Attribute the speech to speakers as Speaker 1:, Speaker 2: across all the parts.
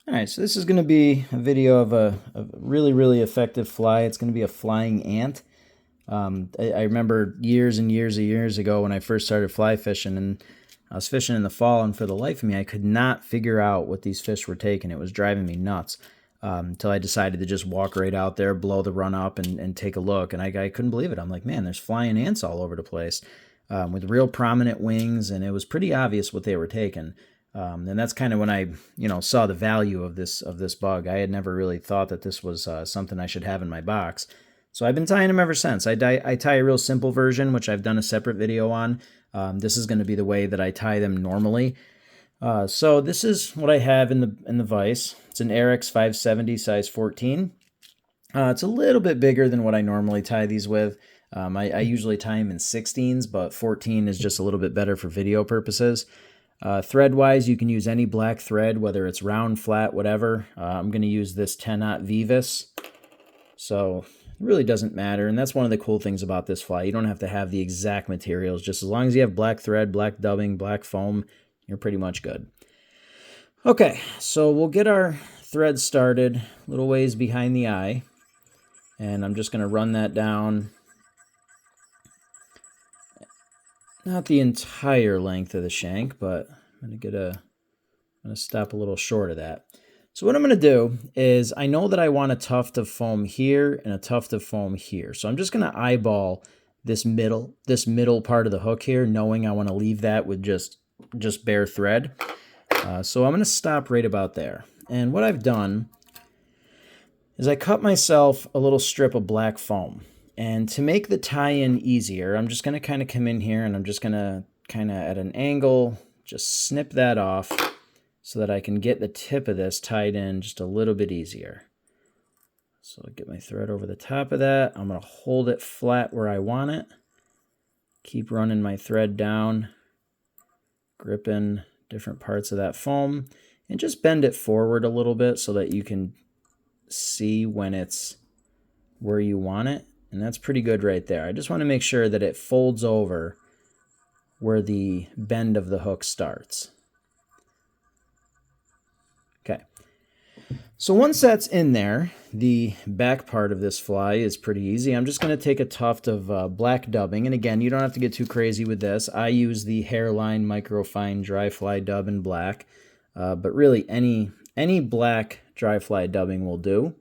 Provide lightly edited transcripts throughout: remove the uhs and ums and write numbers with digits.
Speaker 1: All right, so this is going to be a video of a really, really effective fly. It's going to be a flying ant. I remember years and years ago when I first started fly fishing, and I was fishing in the fall, and for the life of me, I could not figure out what these fish were taking. It was driving me nuts until I decided to just walk right out there, blow the run up, and take a look. And I couldn't believe it. I'm like, man, there's flying ants all over the place with real prominent wings, and it was pretty obvious what they were taking. And that's kind of when I, saw the value of this bug. I had never really thought that this was something I should have in my box. So I've been tying them ever since. I tie a real simple version, which I've done a separate video on. This is going to be the way that I tie them normally. So this is what I have in the vise. It's an ahrex 570 size 14. It's a little bit bigger than what I normally tie these with. I usually tie them in 16s, but 14 is just a little bit better for video purposes. Thread-wise, you can use any black thread, whether it's round, flat, whatever. I'm going to use this 10-aught Vivus, so it really doesn't matter, and that's one of the cool things about this fly. You don't have to have the exact materials. Just as long as you have black thread, black dubbing, black foam, you're pretty much good. Okay, so we'll get our thread started a little ways behind the eye, and I'm just going to run that down. Not the entire length of the shank, but I'm going to stop a little short of that. So what I'm going to do is I know that I want a tuft of foam here and a tuft of foam here. So I'm just going to eyeball this middle part of the hook here, knowing I want to leave that with just bare thread. So I'm going to stop right about there. And what I've done is I cut myself a little strip of black foam. And to make the tie-in easier, I'm just going to kind of come in here and I'm just going to kind of at an angle just snip that off so that I can get the tip of this tied in just a little bit easier. So I'll get my thread over the top of that. I'm going to hold it flat where I want it. Keep running my thread down, gripping different parts of that foam, and just bend it forward a little bit so that you can see when it's where you want it. And that's pretty good right there. I just want to make sure that it folds over where the bend of the hook starts. Okay. So once that's in there, the back part of this fly is pretty easy. I'm just going to take a tuft of black dubbing. And again, you don't have to get too crazy with this. I use the Hairline Microfine Dry Fly Dub in black. But really, any black dry fly dubbing will do.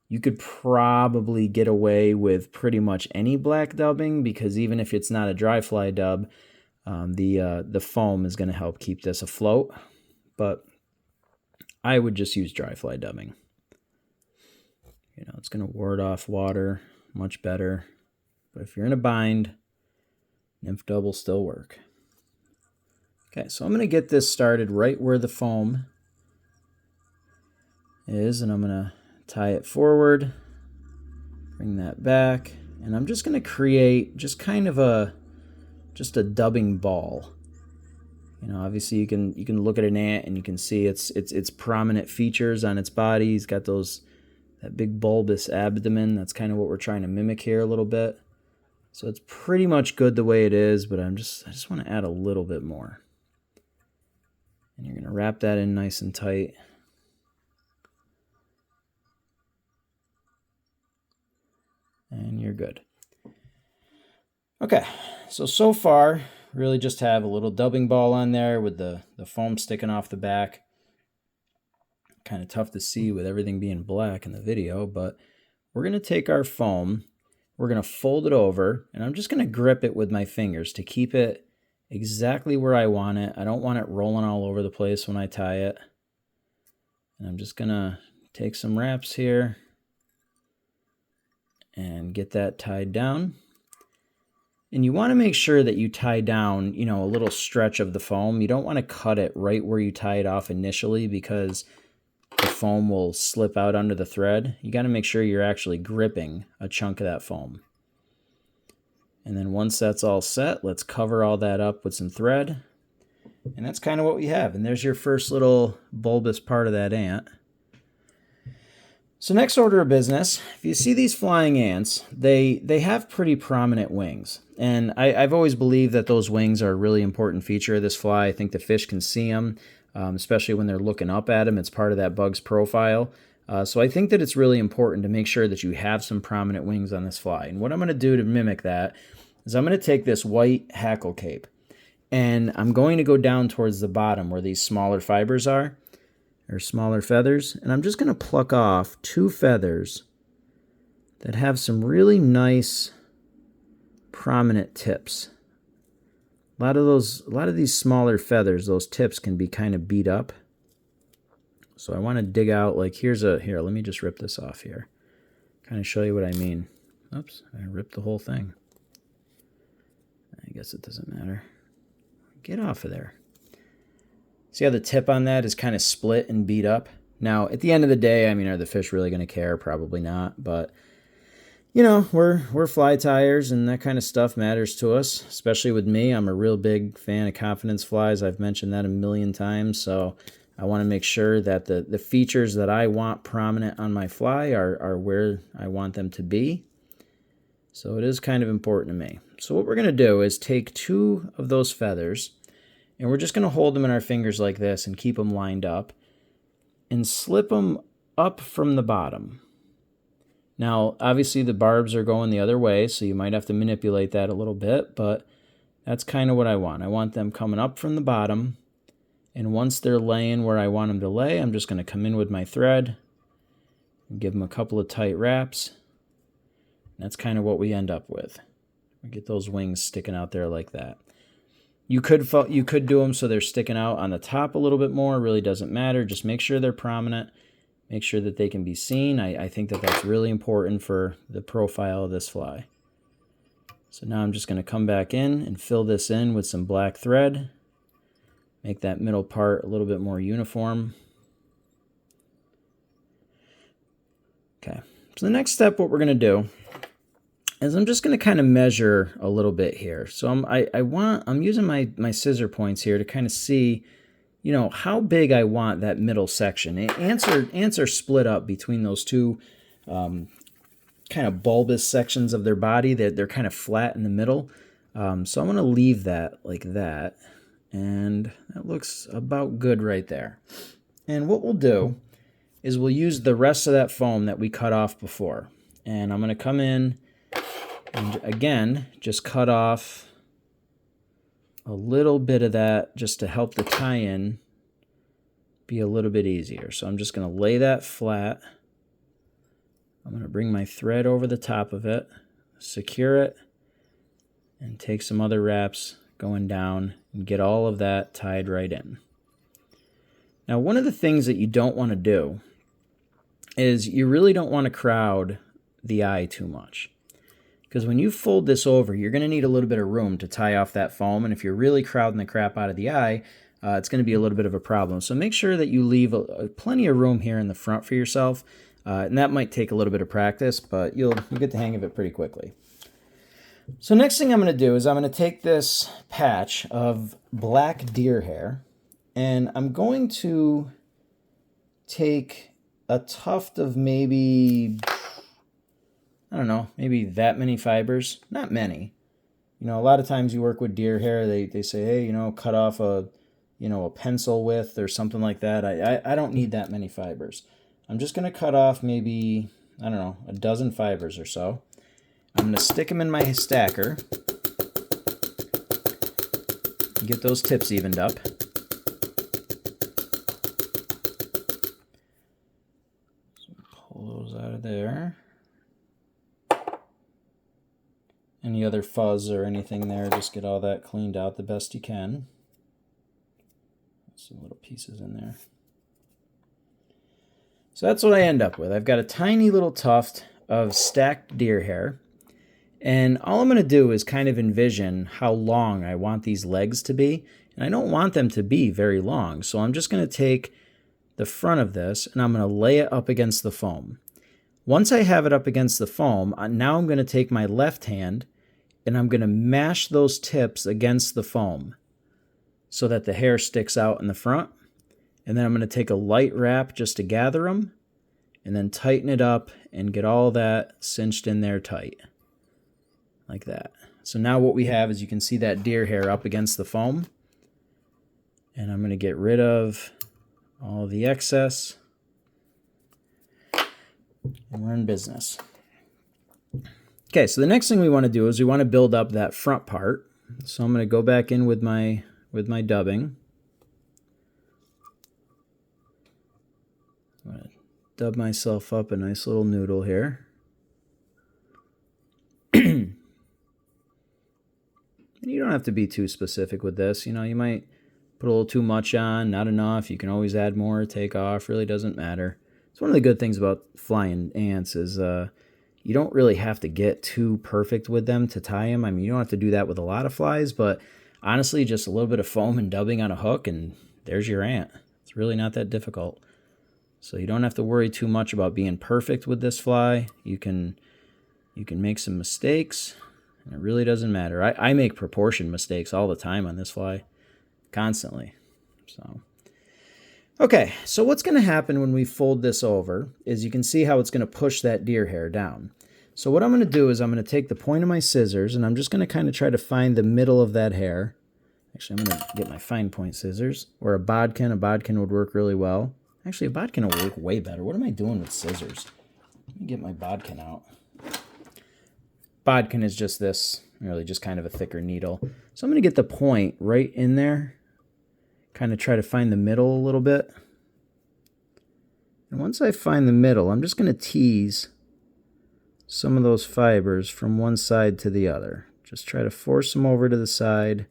Speaker 1: You could probably get away with pretty much any black dubbing because even if it's not a dry fly dub, the foam is going to help keep this afloat. But I would just use dry fly dubbing. It's going to ward off water much better. But if you're in a bind, nymph dub will still work. Okay, so I'm going to get this started right where the foam is, and I'm going to tie it forward, bring that back, and I'm just going to create just kind of a dubbing ball. Obviously you can look at an ant and you can see its prominent features on its body. He's got that big bulbous abdomen. That's kind of what we're trying to mimic here a little bit. So it's pretty much good the way it is, but I just want to add a little bit more. And you're going to wrap that in nice and tight. And you're good. Okay, so far, really just have a little dubbing ball on there with the foam sticking off the back. Kind of tough to see with everything being black in the video, but we're going to take our foam, we're going to fold it over, and I'm just going to grip it with my fingers to keep it exactly where I want it. I don't want it rolling all over the place when I tie it. And I'm just going to take some wraps here and get that tied down. And you want to make sure that you tie down, a little stretch of the foam. You don't want to cut it right where you tie it off initially because the foam will slip out under the thread. You got to make sure you're actually gripping a chunk of that foam. And then once that's all set, let's cover all that up with some thread. And that's kind of what we have. And there's your first little bulbous part of that ant. So next order of business, if you see these flying ants, they have pretty prominent wings. And I've always believed that those wings are a really important feature of this fly. I think the fish can see them. especially when they're looking up at them. It's part of that bug's profile. So I think that it's really important to make sure that you have some prominent wings on this fly. And what I'm going to do to mimic that is I'm going to take this white hackle cape, and I'm going to go down towards the bottom where these smaller fibers are, or smaller feathers, and I'm just going to pluck off 2 feathers that have some really nice prominent tips. A lot of these smaller feathers, those tips can be kind of beat up. So I want to dig out, like here, let me just rip this off here. Kind of show you what I mean. Oops, I ripped the whole thing. I guess it doesn't matter. Get off of there. See how the tip on that is kind of split and beat up? Now, at the end of the day, I mean, are the fish really going to care? Probably not, but you know, we're fly tiers, and that kind of stuff matters to us, especially with me. I'm a real big fan of confidence flies. I've mentioned that a million times, so I want to make sure that the features that I want prominent on my fly are where I want them to be. So it is kind of important to me. So what we're going to do is take 2 of those feathers, and we're just going to hold them in our fingers like this and keep them lined up and slip them up from the bottom. Now, obviously the barbs are going the other way, so you might have to manipulate that a little bit, but that's kind of what I want. I want them coming up from the bottom, and once they're laying where I want them to lay, I'm just going to come in with my thread and give them a couple of tight wraps. That's kind of what we end up with. We get those wings sticking out there like that. You could do them so they're sticking out on the top a little bit more. It really doesn't matter. Just make sure they're prominent. Make sure that they can be seen. I think that that's really important for the profile of this fly. So now I'm just going to come back in and fill this in with some black thread. Make that middle part a little bit more uniform. Okay, so the next step, what we're going to do is I'm just going to kind of measure a little bit here. So I'm using my scissor points here to kind of see, you know, how big I want that middle section. Ants are split up between those 2 kind of bulbous sections of their body. They're kind of flat in the middle. So I'm going to leave that like that. And that looks about good right there. And what we'll do is we'll use the rest of that foam that we cut off before. And I'm going to come in and again, just cut off a little bit of that just to help the tie-in be a little bit easier. So I'm just going to lay that flat. I'm going to bring my thread over the top of it, secure it, and take some other wraps going down and get all of that tied right in. Now, one of the things that you don't want to do is you really don't want to crowd the eye too much. Because when you fold this over, you're going to need a little bit of room to tie off that foam, and if you're really crowding the crap out of the eye, it's going to be a little bit of a problem. So make sure that you leave plenty of room here in the front for yourself, and that might take a little bit of practice, but you'll get the hang of it pretty quickly. So next thing I'm going to do is I'm going to take this patch of black deer hair, and I'm going to take a tuft of maybe, I don't know, maybe that many fibers. Not many. You know, a lot of times you work with deer hair, they say, hey, you know, cut off a pencil width or something like that. I don't need that many fibers. I'm just going to cut off maybe, I don't know, a dozen fibers or so. I'm going to stick them in my stacker. Get those tips evened up. So pull those out of there. Any other fuzz or anything there, just get all that cleaned out the best you can. Some little pieces in there. So that's what I end up with. I've got a tiny little tuft of stacked deer hair. And all I'm going to do is kind of envision how long I want these legs to be. And I don't want them to be very long. So I'm just going to take the front of this and I'm going to lay it up against the foam. Once I have it up against the foam, now I'm going to take my left hand and I'm going to mash those tips against the foam so that the hair sticks out in the front. And then I'm going to take a light wrap just to gather them and then tighten it up and get all that cinched in there tight. Like that. So now what we have is you can see that deer hair up against the foam. And I'm going to get rid of all the excess. And we're in business. Okay, so the next thing we want to do is we want to build up that front part. So I'm going to go back in with my dubbing. I'm going to dub myself up a nice little noodle here. And you don't have to be too specific with this. You know, you might put a little too much on, not enough. You can always add more, take off. Really doesn't matter. It's one of the good things about flying ants is you don't really have to get too perfect with them to tie them. I mean, you don't have to do that with a lot of flies, but honestly, just a little bit of foam and dubbing on a hook, and there's your ant. It's really not that difficult. So you don't have to worry too much about being perfect with this fly. You can make some mistakes, and it really doesn't matter. I make proportion mistakes all the time on this fly, constantly. So, okay, so what's going to happen when we fold this over is you can see how it's going to push that deer hair down. So what I'm going to do is I'm going to take the point of my scissors, and I'm just going to kind of try to find the middle of that hair. Actually, I'm going to get my fine point scissors, or a bodkin. A bodkin would work really well. Actually, a bodkin will work way better. What am I doing with scissors? Let me get my bodkin out. Bodkin is just this, really just kind of a thicker needle. So I'm going to get the point right in there, kind of try to find the middle a little bit. And once I find the middle, I'm just going to tease some of those fibers from one side to the other. Just try to force them over to the side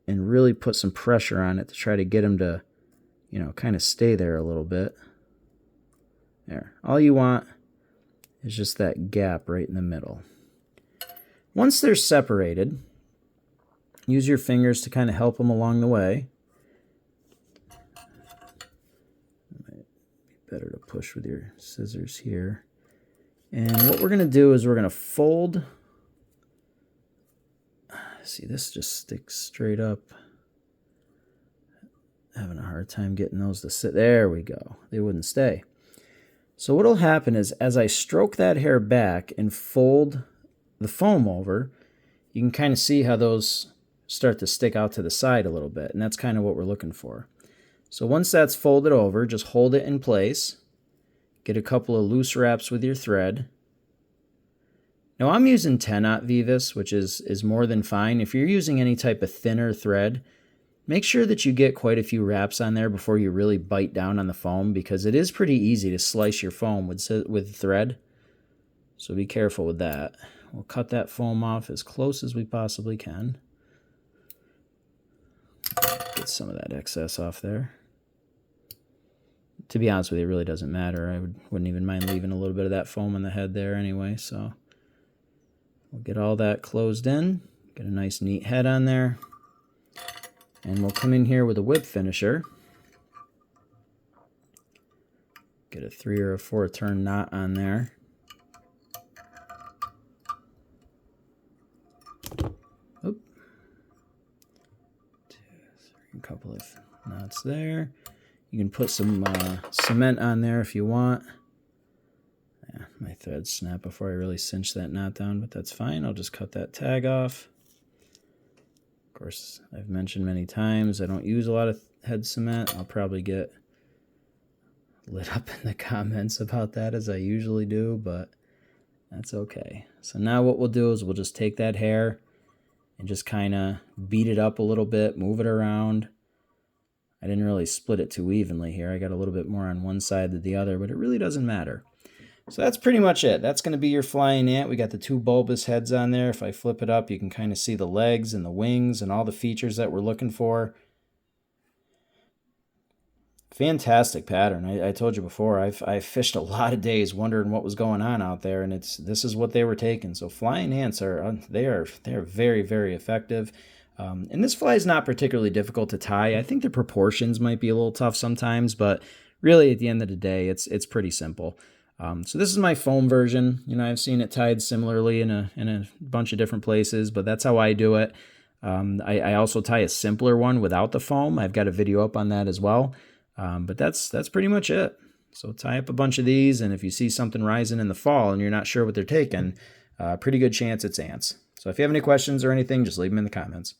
Speaker 1: and really put some pressure on it to try to get them to, you know, kind of stay there a little bit. There. All you want is just that gap right in the middle. Once they're separated, use your fingers to kind of help them along the way. It might be better to push with your scissors here. And what we're going to do is we're going to fold. See, this just sticks straight up. Having a hard time getting those to sit. There we go. They wouldn't stay. So what will happen is as I stroke that hair back and fold the foam over, you can kind of see how those start to stick out to the side a little bit, and that's kind of what we're looking for. So once that's folded over, just hold it in place. Get a couple of loose wraps with your thread. Now I'm using 10-aught Vivus, which is more than fine. If you're using any type of thinner thread, make sure that you get quite a few wraps on there before you really bite down on the foam, because it is pretty easy to slice your foam with thread. So be careful with that. We'll cut that foam off as close as we possibly can. Get some of that excess off there. To be honest with you, it really doesn't matter. I wouldn't even mind leaving a little bit of that foam on the head there anyway. So we'll get all that closed in. Get a nice neat head on there. And we'll come in here with a whip finisher. Get a 3 or a 4 turn knot on there. Oop. 2, 3, a couple of knots there. You can put some cement on there if you want. Yeah, my thread snapped before I really cinched that knot down, but that's fine. I'll just cut that tag off. Of course, I've mentioned many times I don't use a lot of head cement. I'll probably get lit up in the comments about that, as I usually do, but that's okay. So now what we'll do is we'll just take that hair and just kind of beat it up a little bit, move it around. I didn't really split it too evenly here. I got a little bit more on one side than the other, but it really doesn't matter. So that's pretty much it. That's going to be your flying ant. We got the 2 bulbous heads on there. If I flip it up, you can kind of see the legs and the wings and all the features that we're looking for. Fantastic pattern. I told you before, I've fished a lot of days wondering what was going on out there, and this is what they were taking. So flying ants are very, very effective. And this fly is not particularly difficult to tie. I think the proportions might be a little tough sometimes, but really at the end of the day, it's pretty simple. So this is my foam version. You know, I've seen it tied similarly in a bunch of different places, but that's how I do it. I also tie a simpler one without the foam. I've got a video up on that as well. But that's pretty much it. So tie up a bunch of these, and if you see something rising in the fall and you're not sure what they're taking, pretty good chance it's ants. So if you have any questions or anything, just leave them in the comments.